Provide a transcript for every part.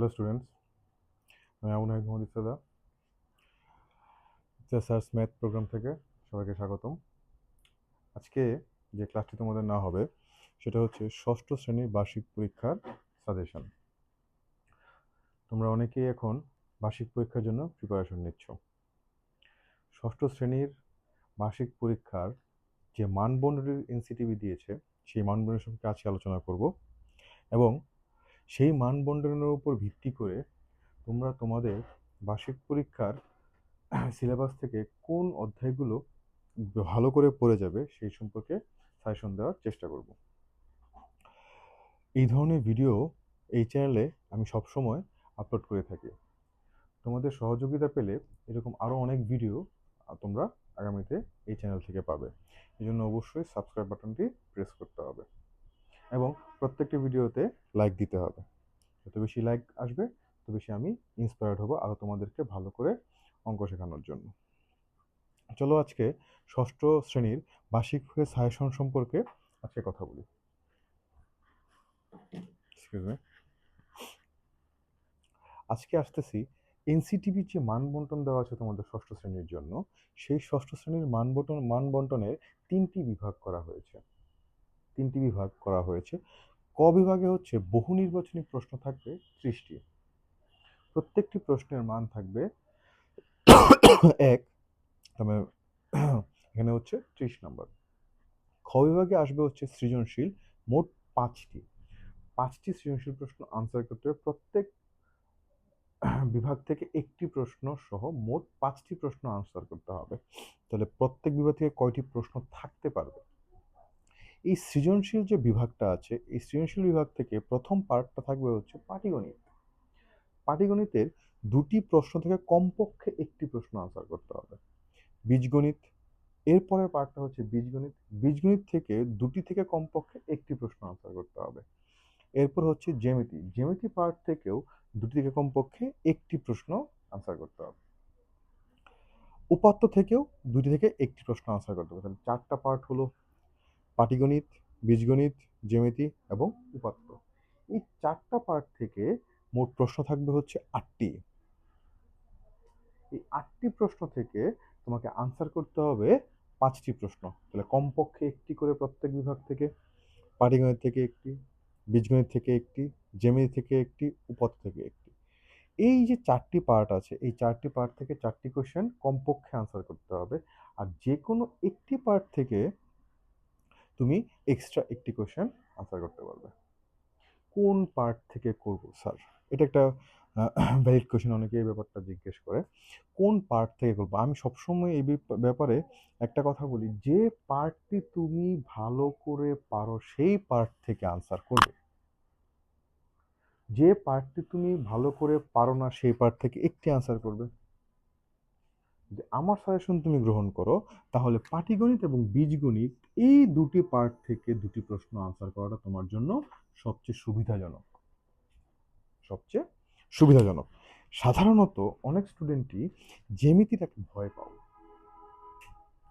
Hello students, আমি Abu Nahid Mohammad ইসরাদা স্যার্স math programme থেকে সবাইকে স্বাগতম। আজকে যে ক্লাসটি তোমাদের না হবে সেটা হচ্ছে ষষ্ঠ শ্রেণীর বার্ষিক পরীক্ষার সাজেশন। তোমরা অনেকেই এখন বার্ষিক পরীক্ষার জন্য প্রিপারেশন নিচ্ছ। ষষ্ঠ শ্রেণীর বার্ষিক পরীক্ষার যে মানবন্টনের এনসিটিভি দিয়েছে সেই মানবন্টনের সম্পর্কে আজকে আলোচনা করব এবং সেই মানবন্টনের উপর ভিত্তি করে তোমরা তোমাদের বার্ষিক পরীক্ষার সিলেবাস থেকে কোন অধ্যায়গুলো ভালো করে পড়ে যাবে সেই সম্পর্কে সাজেশন দেওয়ার চেষ্টা করব। এই ধরনের ভিডিও এই চ্যানেলে আমি সবসময় আপলোড করে থাকি। তোমাদের সহযোগিতা পেলে এরকম আরও অনেক ভিডিও তোমরা আগামীতে এই চ্যানেল থেকে পাবে। এই জন্য অবশ্যই সাবস্ক্রাইব বাটনটি প্রেস করতে হবে এবং প্রত্যেকটি ভিডিওতে লাইক দিতে হবে। যত বেশি লাইক আসবে তত বেশি আমি ইন্সপায়ার্ড হব আরও তোমাদেরকে ভালো করে অঙ্ক শেখানোর জন্য। চলো আজকে ষষ্ঠ শ্রেণীর বার্ষিক সাজেশন সম্পর্কে আজকে কথা বলি। আজকে আসতেছি এনসিটিভির যে মানবন্টন দেওয়া আছে তোমাদের ষষ্ঠ শ্রেণীর জন্য, সেই ষষ্ঠ শ্রেণীর মানবন্টনের তিনটি বিভাগ করা হয়েছে। ক বিভাগে হচ্ছে বহু নির্বাচনী প্রশ্ন থাকবে 30টি। প্রত্যেকটি প্রশ্নের মান থাকবে 1, মানে এখানে হচ্ছে 30 নম্বর। খ বিভাগে আসবে হচ্ছে সৃজনশীল, মোট 5টি সৃজনশীল প্রশ্ন আনসার করতে হবে। প্রত্যেক বিভাগ থেকে একটি প্রশ্ন সহ মোট 5টি প্রশ্ন আনসার করতে হবে। তাহলে প্রত্যেক বিভাগ থেকে কয়টি প্রশ্ন থাকতে পারবে? এই সৃজনশীল যে বিভাগটা আছে, এই সৃজনশীল বিভাগ থেকে প্রথম পার্টটা থাকবে হচ্ছে পাটিগণিত। পাটিগণিতের 2টি প্রশ্ন থেকে কমপক্ষে একটি প্রশ্ন আনসার করতে হবে। বীজগণিত, এরপরের পার্টটা হচ্ছে বীজগণিত। বীজগণিত থেকে 2টি থেকে কমপক্ষে একটি প্রশ্ন আনসার করতে হবে। এরপর হচ্ছে জ্যামিতি পার্ট থেকেও 2টি থেকে কমপক্ষে একটি প্রশ্ন আনসার করতে হবে। উপাত্ত থেকেও 2টি থেকে একটি প্রশ্ন আনসার করতে হবে। তাহলে 4টা পার্ট হলো পাটিগণিত, বীজগণিত, জ্যামিতি এবং উপাত্ত। এই 4টা পার্ট থেকে মোট প্রশ্ন থাকবে হচ্ছে 8টি। এই 8টি প্রশ্ন থেকে তোমাকে আনসার করতে হবে 5টি প্রশ্ন। তাহলে কমপক্ষে একটি করে প্রত্যেক বিভাগ থেকে, পাটিগণিত থেকে একটি, বীজগণিত থেকে একটি, জ্যামিতি থেকে একটি, উপাত্ত থেকে একটি। এই যে 4টি পার্ট আছে, এই 4টি পার্ট থেকে 4টি কোশ্চেন কমপক্ষে আনসার করতে হবে। আর যে কোনো একটি পার্ট থেকে তুমি এক্সট্রা একটি কোশ্চেন আনসার করতে পারবে। কোন পার্ট থেকে করব স্যার? এটা একটা ভ্যালিড কোশ্চেন, অনেকে এই ব্যাপারটা জিজ্ঞেস করে। কোন পার্ট থেকে করবো? আমি সবসময় এই ব্যাপারে একটা কথা বলি, যে পার্টটি তুমি ভালো করে পারো সেই পার্ট থেকে আনসার করবে। যে পার্টটি তুমি ভালো করে পারো না সেই পার্ট থেকে একটি আনসার করবে। যদি আমার সাজেশন তুমি গ্রহণ করো তাহলে পাটিগণিত এবং বীজগণিত এই 2টি পার্ট থেকে 2টি প্রশ্ন আনসার করাটা তোমার জন্য সবচেয়ে সুবিধাজনক। সাধারণত অনেক স্টুডেন্টই জ্যামিতিটাকে ভয় পাও,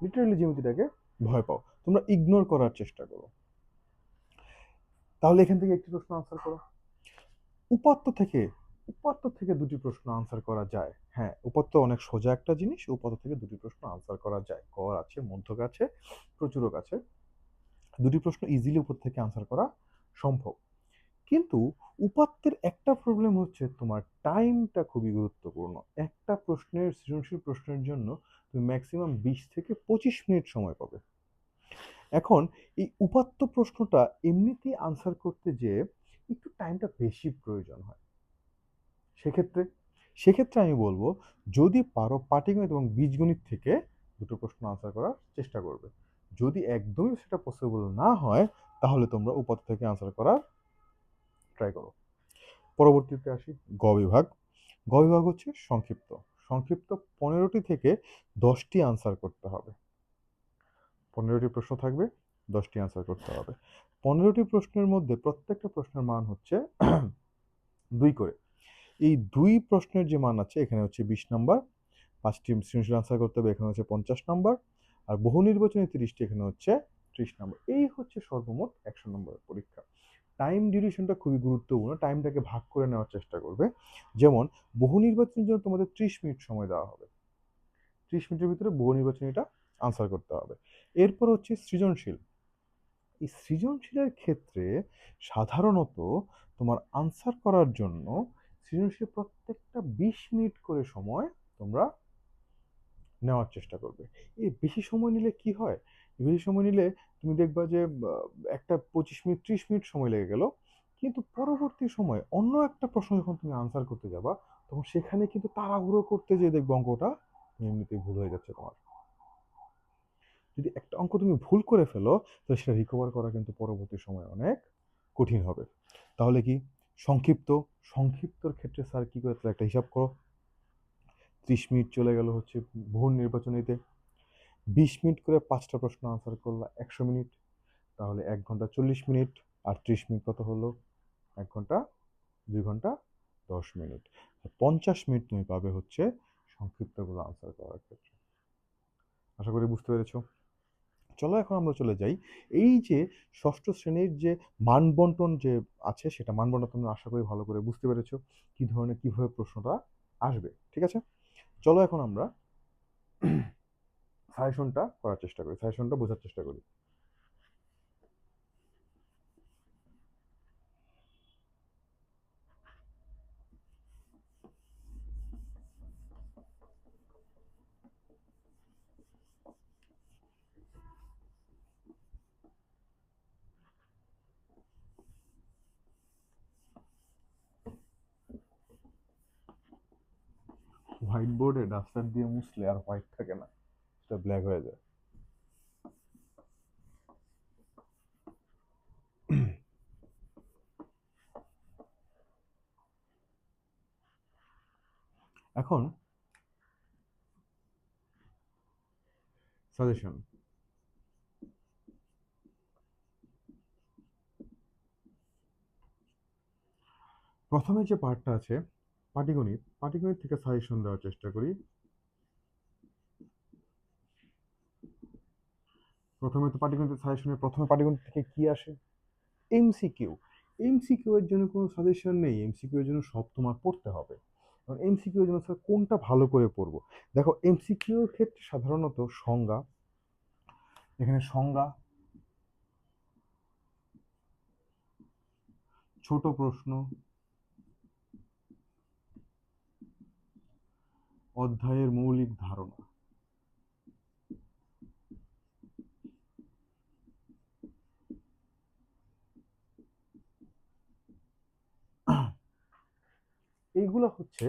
লিটারালি জ্যামিতিটাকে ভয় পাও। তোমরা ইগনোর করার চেষ্টা করো। তাহলে এখান থেকে একটি প্রশ্ন আনসার করো। উপাত্ত থেকে 2টি প্রশ্ন আনসার করা যায়। হ্যাঁ, উপাত্ত অনেক সোজা একটা জিনিস। উপাত্ত থেকে 2টি প্রশ্ন আনসার করা যায়। কর আছে, মধ্যক আছে, প্রচুরক আছে। 2টি প্রশ্ন ইজিলি উপর থেকে আনসার করা সম্ভব। কিন্তু উপাত্তের একটা প্রবলেম হচ্ছে তোমার টাইমটা খুবই গুরুত্বপূর্ণ। একটা প্রশ্নের, সৃজনশীল প্রশ্নের জন্য তুমি ম্যাক্সিমাম 20 থেকে 25 মিনিট সময় পাবে। এখন এই উপাত্ত প্রশ্নটা এমনিতেই আনসার করতে যেয়ে একটু টাইমটা বেশি প্রয়োজন হয়। সেক্ষেত্রে আমি বলবো, যদি পারো পাটিগণিত এবং বীজগণিত থেকে 2টো প্রশ্ন আনসার করার চেষ্টা করবে। যদি একদমই সেটা পসিবল না হয় তাহলে তোমরা উপাত্ত থেকে আনসার করার ট্রাই করো। পরবর্তীতে আসি গ বিভাগ হচ্ছে সংক্ষিপ্ত 15টি থেকে 10টি আনসার করতে হবে। 15টি প্রশ্ন থাকবে, 10টি আনসার করতে হবে। 15টি প্রশ্নের মধ্যে প্রত্যেকটা প্রশ্নের মান হচ্ছে 2 করে। এই 2 প্রশ্নের যে মান আছে এখানে হচ্ছে 20 নাম্বার। 5টি সৃজনশীল আনসার করতে হবে, এখানে হচ্ছে 50 নাম্বার। আর বহু নির্বাচনী 30টি, এখানে হচ্ছে 30 নাম্বার। এই হচ্ছে সর্বমোট 100 নম্বরের পরীক্ষা। টাইম ডিউরেশনটা খুবই গুরুত্বপূর্ণ, টাইমটাকে ভাগ করে নেওয়ার চেষ্টা করবে। যেমন বহু নির্বাচনের জন্য তোমাদের 30 মিনিট সময় দেওয়া হবে, 30 মিনিটের ভিতরে বহু নির্বাচনীটা আনসার করতে হবে। এরপর হচ্ছে সৃজনশীল। এই সৃজনশীলের ক্ষেত্রে সাধারণত তোমার আনসার করার জন্য সৃজনশীল প্রত্যেকটা 20 মিনিট করে সময় তোমরা নেওয়ার চেষ্টা করবে। এই বেশি সময় নিলে কি হয়, বেশি সময় নিলে তুমি দেখবা যে একটা 25 মিনিট 30 মিনিট সময় লেগে গেল, কিন্তু পরবর্তী সময় অন্য একটা প্রশ্ন যখন তুমি আনসার করতে যাবা তখন সেখানে কিন্তু তাড়াহুড়ো করতে যেয়ে দেখবে অঙ্কটা এমনিতেই ভুল হয়ে যাচ্ছে তোমার। যদি একটা অঙ্ক তুমি ভুল করে ফেলো তাহলে সেটা রিকভার করা কিন্তু পরবর্তী সময় অনেক কঠিন হবে। তাহলে কি সংক্ষিপ্ত, সংক্ষিপ্তর ক্ষেত্রে স্যার কি করে, তাহলে একটা হিসাব করো। 30 মিনিট চলে গেল হচ্ছে বহু নির্বাচনীতে, 20 মিনিট করে 5টা প্রশ্ন আনসার করলা, 100 মিনিট, তাহলে 1 ঘন্টা 40 মিনিট, আর 30 মিনিট কত হলো, 1 ঘন্টা 2 ঘন্টা 10 মিনিট। 50 মিনিট তুমি পাবে হচ্ছে সংক্ষিপ্তগুলো আনসার করার ক্ষেত্রে। আশা করি বুঝতে পেরেছো। চলো এখন আমরা চলে যাই, এই যে ষষ্ঠ শ্রেণীর যে মানবন্টন যে আছে সেটা মানবন্টন তোমরা আশা করি ভালো করে বুঝতে পেরেছো, কি ধরনের কিভাবে প্রশ্নটা আসবে। ঠিক আছে, চলো এখন আমরা সাজেশনটা করার চেষ্টা করি, সাজেশনটা বোঝার চেষ্টা করি। হোয়াইট বোর্ডে ডাস্টার দিয়ে মুছলে আর হোয়াইট থাকে না, সেটা ব্ল্যাক হয়ে যায়। এখন সাজেশন, প্রথমে যে পার্টটা আছে পাটিগণিত, পাটিগণিত থেকে সাজেশন দেওয়ার চেষ্টা করি। প্রথমে তো পাটিগণিতের সাজেশনে প্রথমে পাটিগণিত থেকে কি আসে, এমসিকিউ। এমসিকিউ এর জন্য কোনো সাজেশন নেই, এমসিকিউ এর জন্য সব তোমার পড়তে হবে। কারণ এমসিকিউ এর জন্য স্যার কোনটা ভালো করে পড়বো, দেখো এমসিকিউ এর ক্ষেত্রে সাধারণত সংজ্ঞা, এখানে সংজ্ঞা, ছোট প্রশ্ন, অধ্যায়ের মৌলিক ধারণা, এইগুলো হচ্ছে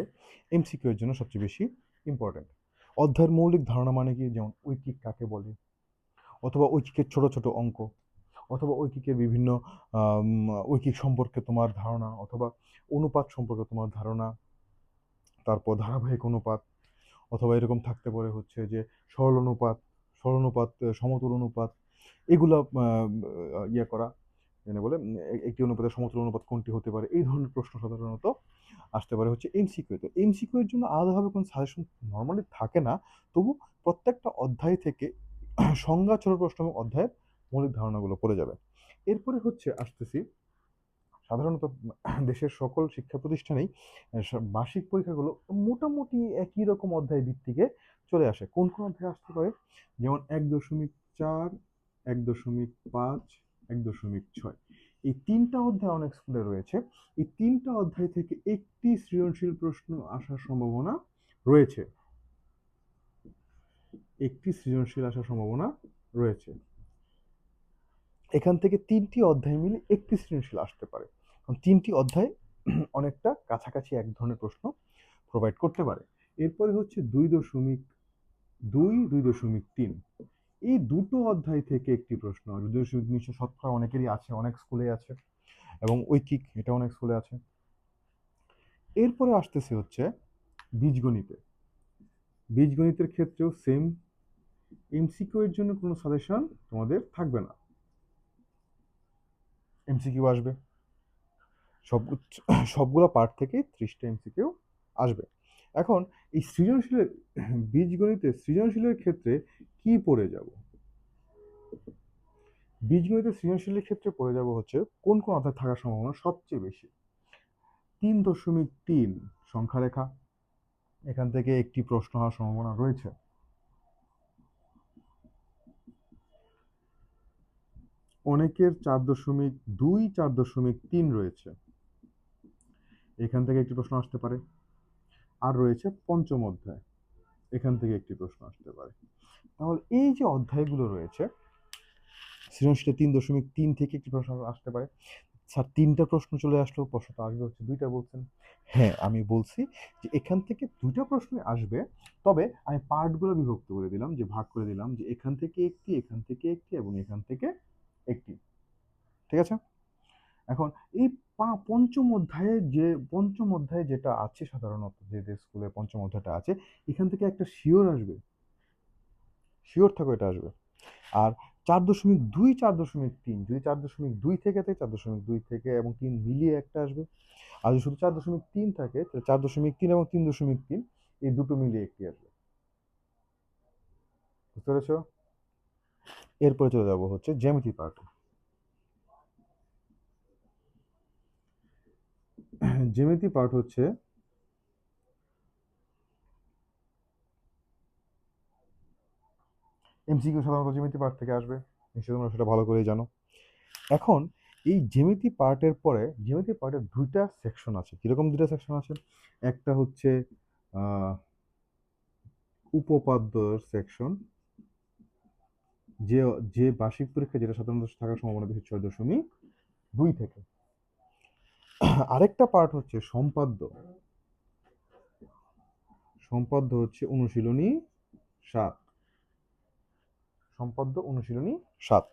এমসিকিউ এর জন্য সবচেয়ে বেশি ইম্পর্টেন্ট। অধ্যায়ের মৌলিক ধারণা মানে কি, যেমন ঐকিক কাকে বলে, অথবা ঐকিকের ছোট ছোট অঙ্ক, অথবা ঐকিকের বিভিন্ন আম, ঐকিক সম্পর্কে তোমার ধারণা, অথবা অনুপাত সম্পর্কে তোমার ধারণা, তারপর ধারাবাহিক অনুপাত, অথবা এরকম থাকতে পারে হচ্ছে যে সরল অনুপাত, সরল অনুপাত, সমতুল অনুপাত, এগুলো ইয়ে করা, মানে বলে একটি অনুপাতের সমতুল অনুপাত কোনটি হতে পারে, এই ধরনের প্রশ্ন সাধারণত আসতে পারে হচ্ছে এমসিকিউ তে। এমসিকিউ এর জন্য আলাদাভাবে কোনো সাজেশন নর্মালি থাকে না, তবু প্রত্যেকটা অধ্যায় থেকে সংজ্ঞা, ছোট প্রশ্ন এবং অধ্যায়ের মৌলিক ধারণাগুলো পড়ে যাবে। এরপরে হচ্ছে আসতেছি, সাধারণত দেশের সকল শিক্ষা প্রতিষ্ঠানেই বার্ষিক পরীক্ষাগুলো মোটামুটি একই রকম অধ্যায় ভিত্তিকে চলে আসে। কোন কোন অধ্যায় আসতে পারে, যেমন 1.4, 1.5, 1.6, এই 3টা অধ্যায় অনেক স্কুলে রয়েছে। এই 3টা অধ্যায় থেকে একটি সৃজনশীল প্রশ্ন আসার সম্ভাবনা রয়েছে, একটি সৃজনশীল আসার সম্ভাবনা রয়েছে। এখান থেকে 3টি অধ্যায় মিলে একটি সৃজনশীল আসতে পারে, কারণ 3টি অধ্যায় অনেকটা কাছাকাছি এক ধরনের প্রশ্ন প্রোভাইড করতে পারে। এরপরে হচ্ছে 2.2, 2.3, এই দুটো অধ্যায় থেকে একটি প্রশ্ন, 2.3 নিশ্চয় শতকরা অনেকেরই আছে, অনেক স্কুলে আছে, এবং ঐকিক এটা অনেক স্কুলে আছে। এরপরে আসতেছে হচ্ছে বীজগণিতে, বীজগণিতের ক্ষেত্রেও সেম, এমসিকিউ এর জন্য কোনো সাজেশন তোমাদের থাকবে না, এমসিকিউ আসবে সব, সবগুলো পার্ট থেকে 30টা এমসিকিউ আসবে। এখন এই সৃজনশীলের, বীজগণিতে সৃজনশীলের ক্ষেত্রে কি পড়ে যাব, বীজগণিত সৃজনশীলের ক্ষেত্রে পড়ে যাব হচ্ছে কোন কোন অধ্যায় থাকার সম্ভাবনা সবচেয়ে বেশি। 3.3 সংখ্যা রেখা, এখান থেকে একটি প্রশ্ন হওয়ার সম্ভাবনা রয়েছে। অনেকের 4.2 4.3 রয়েছে, এখান থেকে একটি প্রশ্ন আসতে পারে। আর রয়েছে পঞ্চম অধ্যায়, এখান থেকে একটি প্রশ্ন আসতে পারে। তাহলে এই যে অধ্যায়গুলো রয়েছে সৃজনশীলে 3.3 থেকে একটি প্রশ্ন আসতে পারে। স্যার 3টা প্রশ্ন চলে আসলো, প্রশ্ন তো আসবে হচ্ছে 2টা বলছেন। হ্যাঁ, আমি বলছি যে এখান থেকে 2টা প্রশ্নই আসবে, তবে আমি পার্টগুলো বিভক্ত করে দিলাম, যে ভাগ করে দিলাম, যে এখান থেকে একটি, এখান থেকে একটি এবং এখান থেকে একটি। ঠিক আছে? এখন এই পঞ্চম অধ্যায়ে যেটা আছে সাধারণত, যে স্কুলে পঞ্চম অধ্যায়টা আছে, এখান থেকে একটা শিওর আসবে, শিওর থাকো এটা আসবে। আর 4.2 4.3, যদি 4.2 থেকে থাকে 4.2 থেকে এবং 3 মিলিয়ে একটা আসবে। আর যদি শুধু 4.3 থাকে তাহলে 4.3 এবং 3.3 এই দুটো মিলিয়ে একটি আসবে। বুঝতে পেরেছ? এরপরে চলে যাবো হচ্ছে জ্যামিতি পার্ট। জ্যামিতি পার্ট হচ্ছে এমসিকিউ, সাধারণত জ্যামিতি পার্ট থেকে আসবে, নিশ্চয়ই তোমরা সেটা ভালো করেই জানো। এখন এই জ্যামিতি পার্টের পরে জ্যামিতি পার্টের 2টা সেকশন আছে। কিরকম 2টা সেকশন আছে? একটা হচ্ছে উপপাদ্য সেকশন, যে যে বার্ষিক পরীক্ষা যেটা সাধারণত থাকার সম্ভাবনা বেশি 6.2 থেকে। আরেকটা পার্ট হচ্ছে সম্পাদ্য। সম্পাদ্য হচ্ছে অনুশীলনী 7। সম্পাদ্য অনুশীলনী 7।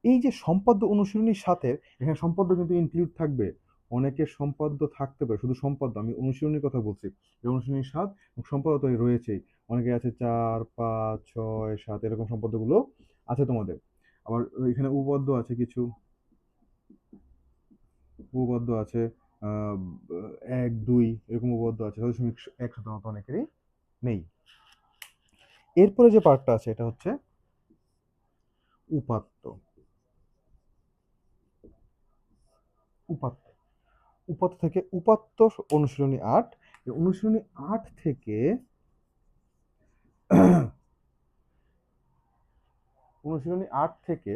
এই যে সম্পাদ্য অনুশীলনী 7-এর, এখানে সম্পাদ্য কিন্তু ইনক্লুড থাকবে। অনেকের সম্পাদ্য থাকতে পারে, শুধু সম্পাদ্য, আমি অনুশীলনীর কথা বলছি। এই অনুশীলনী 7 সম্পাদ্য তো রয়েছেই। অনেকে আছে 4 5 6 7 এরকম সম্পাদ্যগুলো আছে তোমাদের। আবার এখানে উপপাদ্য আছে কিছু, উপপাদ্য আছে 1 2 এরকম উপপাদ্য আছে। 6.1 সাধারণত অনেকেরই নেই। এরপরে যে পার্টটা আছে এটা হচ্ছে উপাত্ত। উপাত্ত উপাত্ত থেকে উপাত্ত অনুশীলনী 8। এই অনুশীলনী 8 থেকে অনুশীলনী 8 থেকে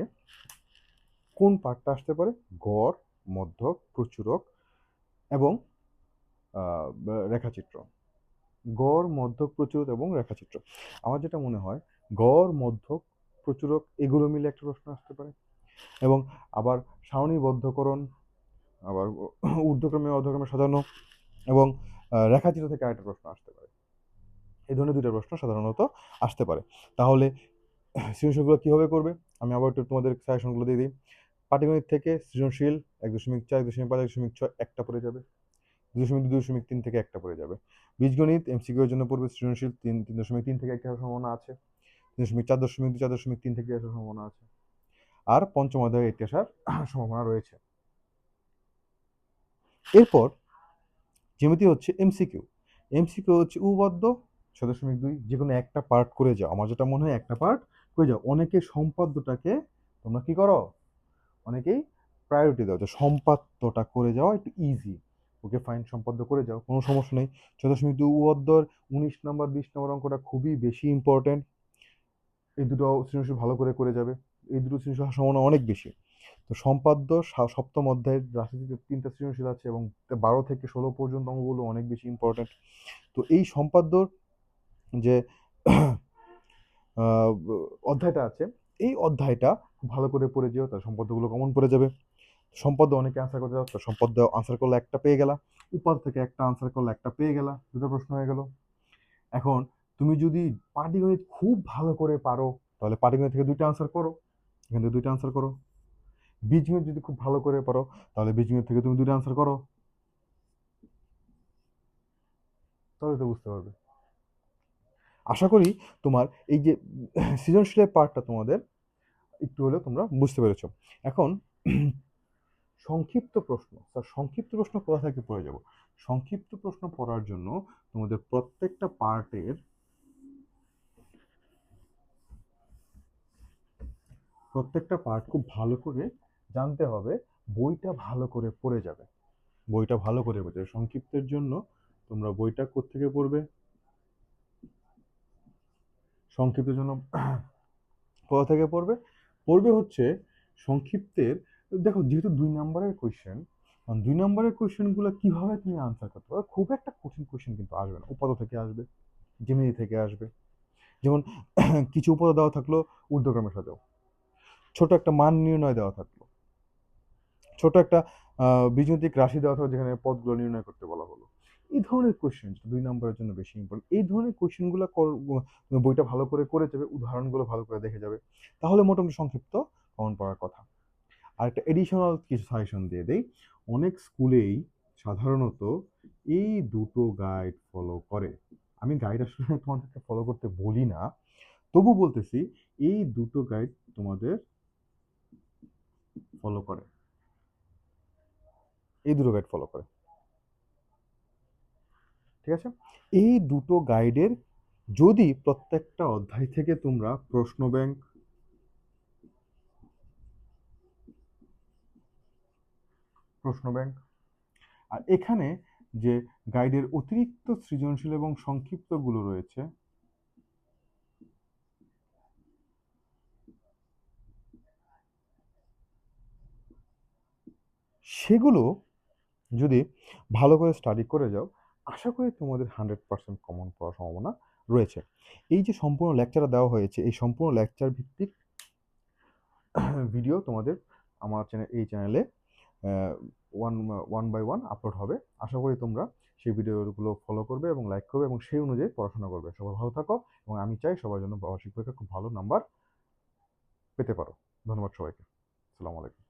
কোন পার্টটা আসতে পারে? গড়, মধ্যক, প্রচুরক এবং রেখাচিত্র। গড়, মধ্যক, প্রচুরক এবং রেখাচিত্র। আমার যেটা মনে হয় গড়, মধ্যক, প্রচুরক এগুলো মিলে একটা প্রশ্ন আসতে পারে। এবং আবার সারণীবদ্ধকরণ, আবার ঊর্ধ্বক্রমে অর্ধক্রমে সাজানো এবং রেখাচিত্র থেকে আরেকটা প্রশ্ন আসতে পারে। এই ধরনের 2টা প্রশ্ন সাধারণত আসতে পারে। তাহলে সৃজনশীলগুলো কিভাবে করবে আমি আবার একটু তোমাদের সাজেশনগুলো দিয়ে দিই। পাটিগণিত থেকে সৃজনশীল 1.4 1.5 1.6 একটা পড়ে যাবে। 2.2 2.3 থেকে একটা পড়ে যাবে। বীজগণিত এমসিকিউ এর জন্য পড়বে সৃজনশীল 3.3 থেকে একটা আসার সম্ভাবনা আছে। 3.4.2 4.3 থেকে আসার সম্ভাবনা আছে। আর পঞ্চম অধ্যায়ে একটি আসার সম্ভাবনা রয়েছে। এরপর জ্যামিতি হচ্ছে এমসিকিউ। এমসিকিউ হচ্ছে উপপাদ্য 6.2, যে কোনো একটা পার্ট করে যাও। আমার যেটা মনে হয় একটা পার্ট করে যাও। অনেকে সম্পাদ্যটাকে তোমরা কি করো, অনেকেই প্রায়োরিটি দাও যে সম্পাদ্যটা করে যাওয়া একটু ইজি। ওকে ফাইন, সম্পাদ্য করে যাও, কোনো সমস্যা নেই। 6.2 উপপাদ্যর 19 নম্বর 20 নম্বর অঙ্কটা খুবই বেশি ইম্পর্টেন্ট। এই দুটো সৃজনশীল ভালো করে করে যাবে। এই দুটো সৃজনশীল হওয়ার সম্ভাবনা অনেক বেশি। তো সম্পাদ্য সপ্তম অধ্যায়ের রাজনীতিতে 3টা সৃজনশীল আছে এবং 12 থেকে 16 পর্যন্ত অঙ্কগুলো অনেক বেশি ইম্পর্টেন্ট। তো এই সম্পাদ্যর যে অধ্যায়টা আছে, এই অধ্যায়টা ভালো করে পড়ে যেও, তার সম্পাদ্যগুলো কমন পড়ে যাবে। সম্পাদ্য অনেকে আনসার করতে যাও, তো সম্পাদ্য আনসার করলে একটা পেয়ে গেলা। উপাত্ত থেকে একটা আনসার করলে একটা পেয়ে গেলা, 2টা প্রশ্ন হয়ে গেল। এখন তুমি যদি পাটিগণিত খুব ভালো করে পারো তাহলে পাটিগণিত থেকে 2টা আনসার করো, এখান থেকে 2টা আনসার করো। বীজগণিত যদি খুব ভালো করে পারো তাহলে বীজগণিত থেকে তুমি 2টা আনসার করো, তাহলে তো বুঝতে পারবে। আশা করি তোমার এই যে সৃজনশীলের পার্টটা তোমাদের একটু হলেও তোমরা বুঝতে পেরেছো। এখন সংক্ষিপ্ত প্রশ্ন, স্যার সংক্ষিপ্ত প্রশ্ন কোথা থেকে পড়ে যাব? সংক্ষিপ্ত প্রশ্ন পড়ার জন্য তোমাদের প্রত্যেকটা পার্টের প্রত্যেকটা পার্ট খুব ভালো করে জানতে হবে, বইটা ভালো করে পড়ে যাবে, বইটা ভালো করে পড়ে যাবে। সংক্ষিপ্তের জন্য তোমরা বইটা কোত্থেকে পড়বে? সংক্ষিপ্তের জন্য কোথা থেকে পড়বে? পড়বে হচ্ছে সংক্ষিপ্তের, দেখো যেহেতু 2 নম্বরের কোয়েশ্চেন, 2 নম্বরের কোয়েশ্চেনগুলো কিভাবে তুমি আনসার করতে পারো? খুব একটা কঠিন কোয়েশ্চেন কিন্তু আসবে না, উপাত্ত থেকে আসবে, জেমিনি থেকে আসবে। যেমন কিছু উপাত্ত দেওয়া থাকলো, ঊর্ধ্বক্রমে সাজাও। ছোট একটা মান নির্ণয় দেওয়া থাকলো, ছোট একটা বীজগণিতিক রাশি দেওয়া থাকলো যেখানে পদগুলো নির্ণয় করতে বলা হলো। এই ধরনের কোয়েশ্চেন 2 নম্বরের জন্য বেশি ইম্পর্টেন্ট। এই ধরনের কোয়েশ্চেনগুলো বইটা ভালো করে যাবে, উদাহরণগুলো ভালো করে দেখে যাবে, তাহলে মোটামুটি সংক্ষিপ্ত কমন পড়ার কথা। আর একটা এডিশনাল কিছু সাজেশন দিয়ে দেই, অনেক স্কুলেই সাধারণত এই দুটো গাইড ফলো করে। আমি গাইড আসলে তোমাদেরকে ফলো করতে বলি না, তবু বলতেছি এই দুটো গাইড তোমাদের ফলো করে, এই দুটো গাইড ফলো করে, ঠিক আছে? এই দুটো গাইডের যদি প্রত্যেকটা অধ্যায় থেকে তোমরা প্রশ্ন ব্যাংক, আর এখানে যে গাইডের অতিরিক্ত সৃজনশীল এবং সংক্ষিপ্তগুলো রয়েছে, সেগুলো যদি ভালো করে স্টাডি করে যাও, আশা করি তোমাদের 100% কমন পাওয়ার সম্ভাবনা রয়েছে। এই যে সম্পূর্ণ লেকচারটা দেওয়া হয়েছে, এই সম্পূর্ণ লেকচার ভিত্তিক ভিডিও তোমাদের আমার এই চ্যানেলে one one by one upload হবে। আশা করি তোমরা সেই ভিডিওগুলো ফলো করবে এবং লাইক করবে এবং সেই অনুযায়ী পড়াশোনা করবে। সবাই ভালো থাকো, এবং আমি চাই সবার জন্য বার্ষিক পরীক্ষা খুব ভালো নাম্বার পেতে পারো। ধন্যবাদ সবাইকে। আসসালামু আলাইকুম।